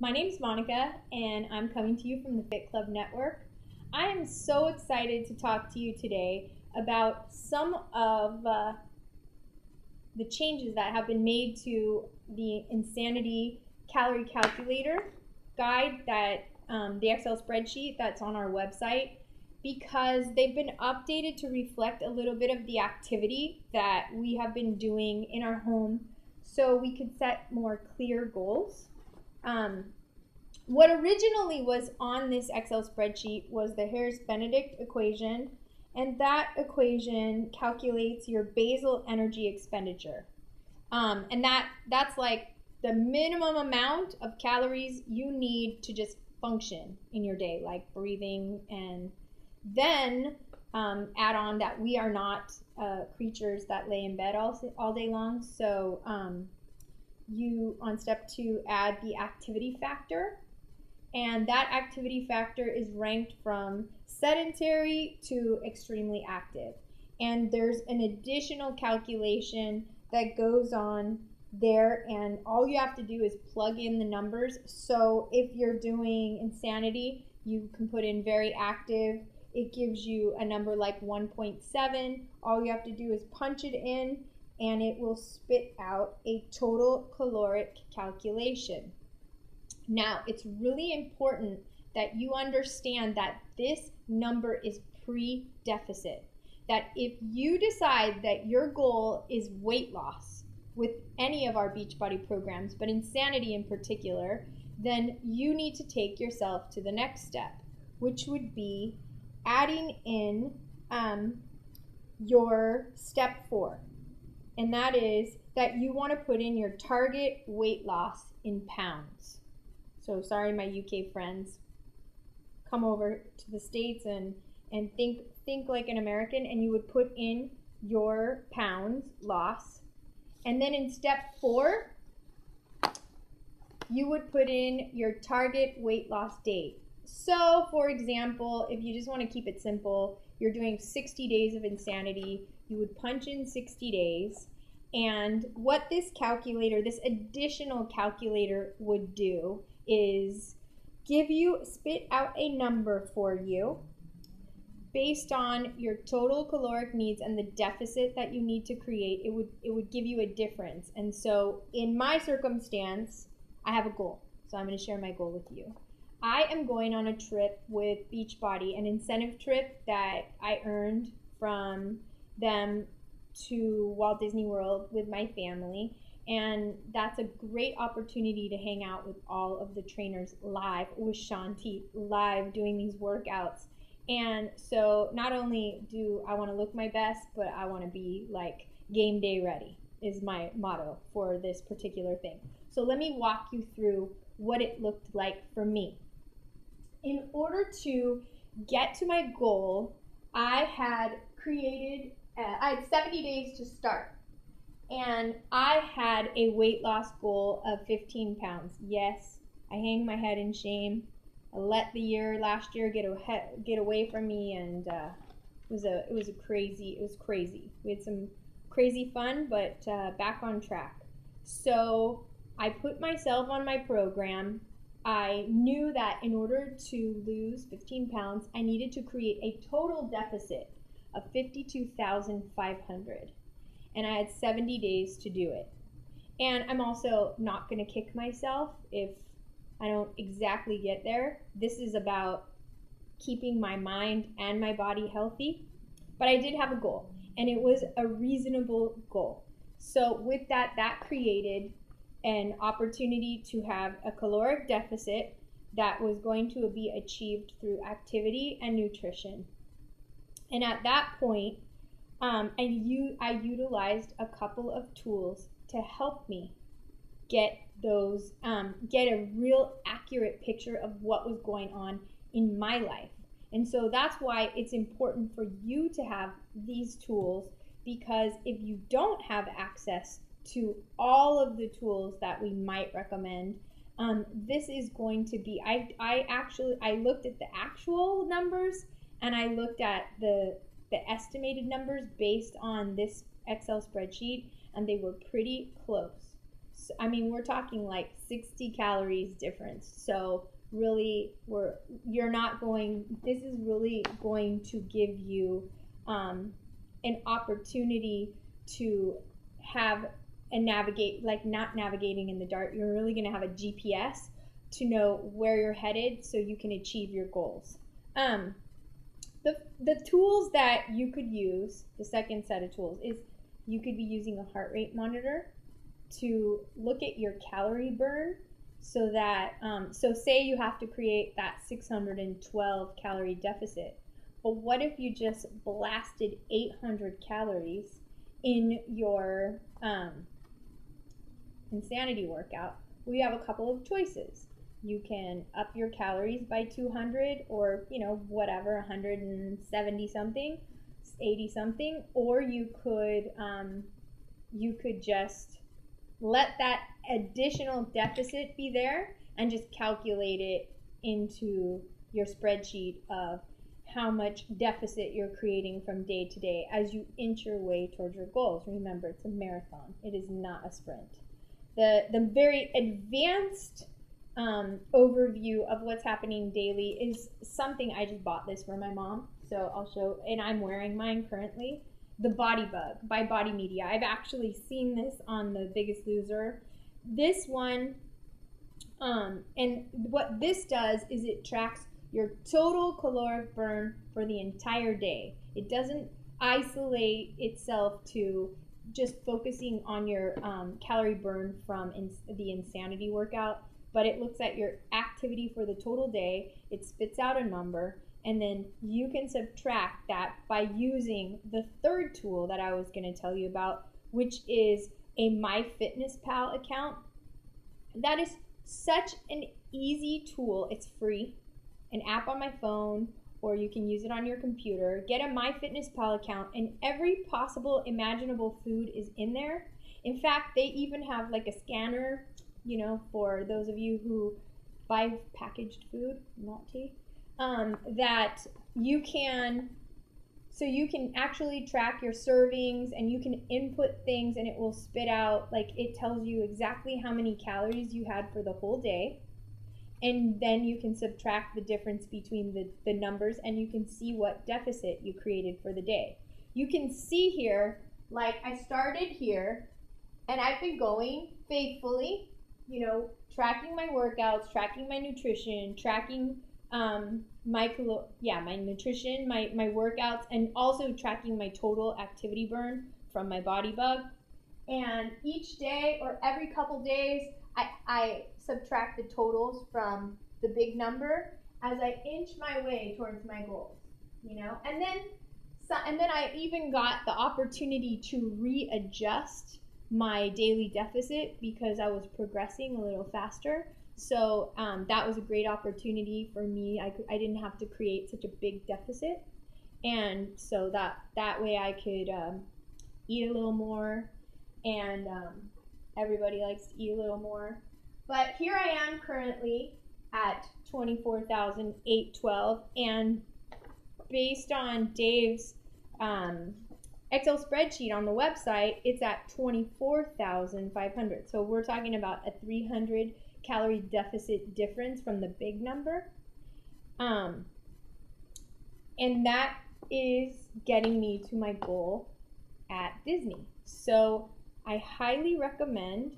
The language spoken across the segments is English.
My name's Monica, and I'm coming to you from the Fit Club Network. I am so excited to talk to you today about some of the changes that have been made to the Insanity Calorie Calculator guide, that the Excel spreadsheet that's on our website, because they've been updated to reflect a little bit of the activity that we have been doing in our home so we could set more clear goals. What originally was on this Excel spreadsheet was the Harris-Benedict equation, and that equation calculates your basal energy expenditure. And that's like the minimum amount of calories you need to just function in your day, like breathing, and then add on that we are not creatures that lay in bed all day long. So you, on step 2, add the activity factor, and that activity factor is ranked from sedentary to extremely active. And there's an additional calculation that goes on there, and all you have to do is plug in the numbers. So if you're doing Insanity, you can put in very active. It gives you a number like 1.7. All you have to do is punch it in, and it will spit out a total caloric calculation. Now, it's really important that you understand that this number is pre-deficit. That if you decide that your goal is weight loss with any of our Beachbody programs, but Insanity in particular, then you need to take yourself to the next step, which would be adding in your step 4. And that is that you want to put in your target weight loss in pounds. So sorry, my UK friends, come over to the States and think like an American, and you would put in your pounds loss. And then in step 4, you would put in your target weight loss date. So for example, if you just want to keep it simple, you're doing 60 days of Insanity, you would punch in 60 days. And what this calculator, this additional calculator, would do is spit out a number for you based on your total caloric needs and the deficit that you need to create. It would give you a difference. And so in my circumstance, I have a goal. So I'm going to share my goal with you. I am going on a trip with Beachbody, an incentive trip that I earned from them to Walt Disney World with my family. And that's a great opportunity to hang out with all of the trainers live, with Shanti live doing these workouts. And so not only do I want to look my best, but I want to be like game day ready is my motto for this particular thing. So let me walk you through what it looked like for me. In order to get to my goal, I had 70 days to start. And I had a weight loss goal of 15 pounds. Yes, I hang my head in shame. I let the last year get away from me, and it was crazy. We had some crazy fun, but back on track. So I put myself on my program. I knew that in order to lose 15 pounds, I needed to create a total deficit of 52,500. And I had 70 days to do it. And I'm also not going to kick myself if I don't exactly get there. This is about keeping my mind and my body healthy. But I did have a goal, and it was a reasonable goal. So with that created an opportunity to have a caloric deficit that was going to be achieved through activity and nutrition. And at that point, I utilized a couple of tools to help me get a real accurate picture of what was going on in my life. And so that's why it's important for you to have these tools, because if you don't have access to all of the tools that we might recommend, this is going to be, I looked at the actual numbers, and I looked at the estimated numbers based on this Excel spreadsheet, and they were pretty close. I mean, we're talking like 60 calories difference. So really, you're not going. This is really going to give you an opportunity to have and navigate, like not navigating in the dark. You're really going to have a GPS to know where you're headed so you can achieve your goals. The tools that you could use, the second set of tools, is you could be using a heart rate monitor to look at your calorie burn, so that so say you have to create that 612 calorie deficit, but what if you just blasted 800 calories in your insanity workout? We have a couple of choices. You can up your calories by 200, or whatever, 170 something, 80 something, or you could just let that additional deficit be there and just calculate it into your spreadsheet of how much deficit you're creating from day to day as you inch your way towards your goals. Remember, it's a marathon. It is not a sprint. The very advanced overview of what's happening daily is something. I just bought this for my mom, so I'll show, and I'm wearing mine currently. The Body Bug by Body Media. I've actually seen this on The Biggest Loser. This one, and what this does is it tracks your total caloric burn for the entire day. It doesn't isolate itself to just focusing on your calorie burn from the insanity workout, but it looks at your activity for the total day. It spits out a number, and then you can subtract that by using the third tool that I was going to tell you about, which is a MyFitnessPal account. That is such an easy tool. It's free, an app on my phone, or you can use it on your computer. Get a MyFitnessPal account, and every possible imaginable food is in there. In fact, they even have like a scanner, for those of you who buy packaged food, not tea, that you can actually track your servings, and you can input things, and it will spit out, like, it tells you exactly how many calories you had for the whole day, and then you can subtract the difference between the numbers, and you can see what deficit you created for the day. You can see here, like, I started here, and I've been going faithfully, tracking my workouts, tracking my nutrition, tracking my nutrition, my workouts, and also tracking my total activity burn from my Body Bug. And each day, or every couple days, I subtract the totals from the big number as I inch my way towards my goals, and then I even got the opportunity to readjust my daily deficit because I was progressing a little faster. So that was a great opportunity for me. I didn't have to create such a big deficit, and so that way I could eat a little more, and everybody likes to eat a little more. But here I am currently at 24,812, and based on Dave's Excel spreadsheet on the website, it's at 24,500. So we're talking about a 300 calorie deficit difference from the big number. And that is getting me to my goal at Disney. So I highly recommend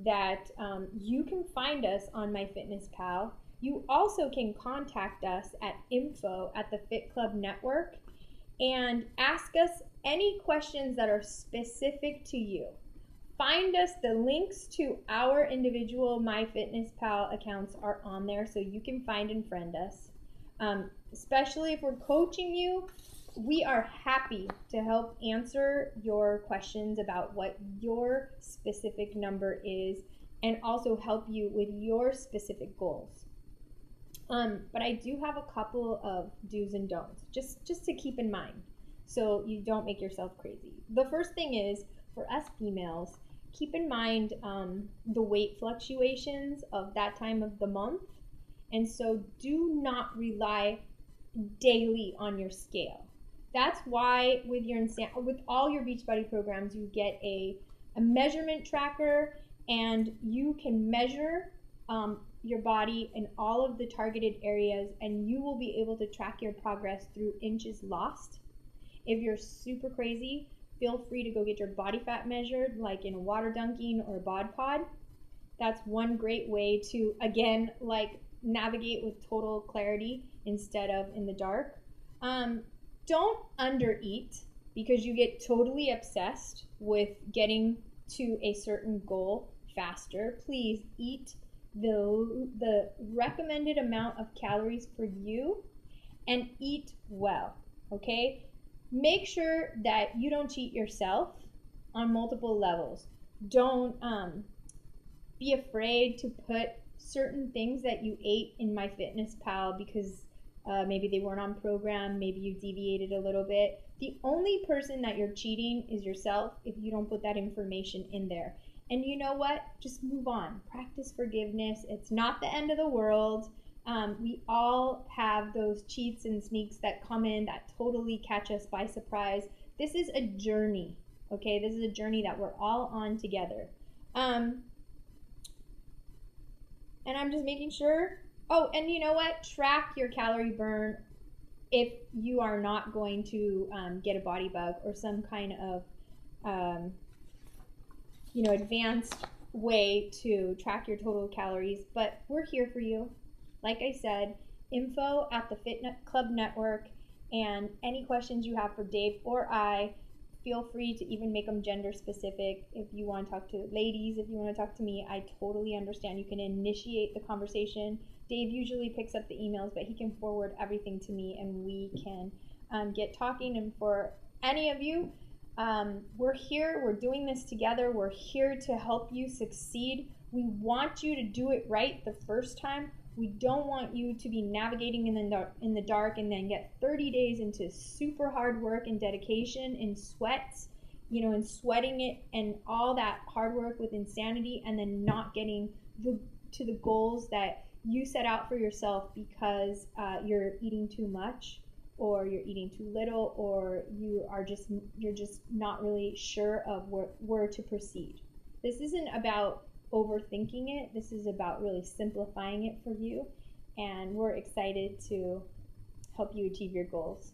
that you can find us on MyFitnessPal. You also can contact us at info@thefitclubnetwork and ask us any questions that are specific to you. Find us. The links to our individual MyFitnessPal accounts are on there, so you can find and friend us. Especially if we're coaching you, we are happy to help answer your questions about what your specific number is, and also help you with your specific goals. But I do have a couple of do's and don'ts, just to keep in mind, so you don't make yourself crazy. The first thing is, for us females, keep in mind the weight fluctuations of that time of the month, and so do not rely daily on your scale. That's why with all your Beachbody programs, you get a measurement tracker and you can measure your body in all of the targeted areas, and you will be able to track your progress through inches lost. If you're super crazy, feel free to go get your body fat measured, like in a water dunking or a bod pod. That's one great way to, again, like navigate with total clarity instead of in the dark. Don't undereat because you get totally obsessed with getting to a certain goal faster. Please eat the recommended amount of calories for you and eat well, okay? Make sure that you don't cheat yourself on multiple levels. Don't be afraid to put certain things that you ate in MyFitnessPal because maybe they weren't on program, maybe you deviated a little bit. The only person that you're cheating is yourself if you don't put that information in there. And you know what? Just move on. Practice forgiveness. It's not the end of the world. We all have those cheats and sneaks that come in that totally catch us by surprise. This is a journey, okay? This is a journey that we're all on together. And I'm just making sure. Oh, and you know what? Track your calorie burn if you are not going to get a body bug or some kind of advanced way to track your total calories. But we're here for you. Like I said, info at the Fit Club Network, and any questions you have for Dave or I, feel free to even make them gender specific. If you want to talk to ladies, if you want to talk to me, I totally understand. You can initiate the conversation. Dave usually picks up the emails, but he can forward everything to me and we can get talking. And for any of you, we're here, we're doing this together, we're here to help you succeed. We want you to do it right the first time. We don't want you to be navigating in the dark and then get 30 days into super hard work and dedication and sweats, and sweating it and all that hard work with insanity and then not getting to the goals that you set out for yourself because you're eating too much or you're eating too little or you're just not really sure of where to proceed. This isn't about overthinking it. This is about really simplifying it for you, and we're excited to help you achieve your goals.